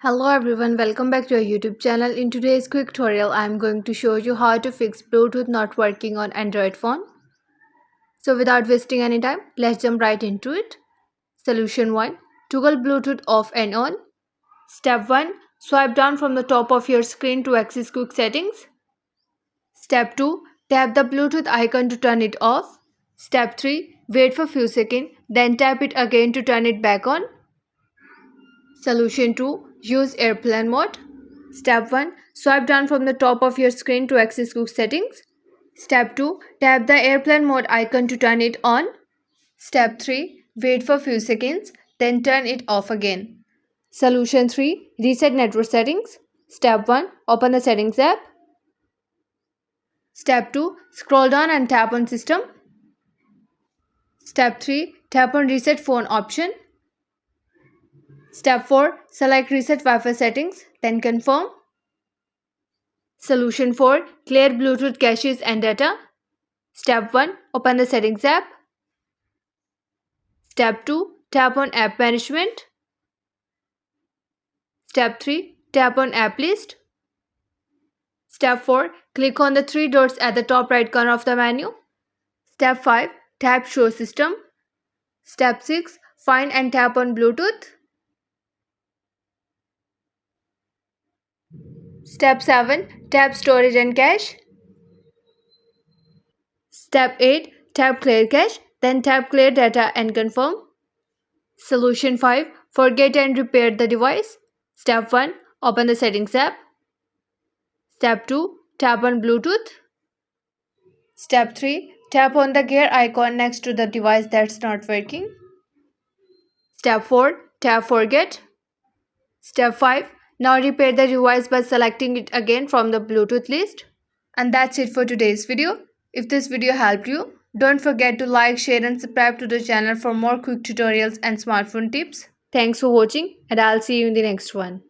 Hello everyone, welcome back to our YouTube channel. In today's quick tutorial, I am going to show you how to fix Bluetooth not working on Android phone. So without wasting any time, let's jump right into it. Solution 1. Toggle Bluetooth off and on. Step 1. Swipe down from the top of your screen to access quick settings. Step 2. Tap the Bluetooth icon to turn it off. Step 3. Wait for few seconds, then tap it again to turn it back on. Solution 2. Use airplane mode. Step 1. Swipe down from the top of your screen to access quick settings. Step 2. Tap the airplane mode icon to turn it on. Step 3. Wait for few seconds, then turn it off again. Solution 3. Reset network settings. Step 1. Open the settings app. Step 2. Scroll down and tap on system. Step 3. Tap on reset phone option. Step 4. Select reset Wi-Fi settings, then confirm. Solution 4. Clear Bluetooth caches and data. Step 1. Open the settings app. Step 2. Tap on app management. Step 3. Tap on app list. Step 4. Click on the three dots at the top right corner of the menu. Step 5. Tap show system. Step 6. Find and tap on Bluetooth. Step 7. Tap storage and cache. Step 8. Tap clear cache, then tap clear data and confirm. Solution 5. Forget and repair the device. Step 1. Open the settings app. Step 2. Tap on Bluetooth. Step 3. Tap on the gear icon next to the device that's not working. Step 4. Tap forget. Step 5. Now repair the device by selecting it again from the Bluetooth list. And that's it for today's video. If this video helped you, don't forget to like, share and subscribe to the channel for more quick tutorials and smartphone tips. Thanks for watching and I'll see you in the next one.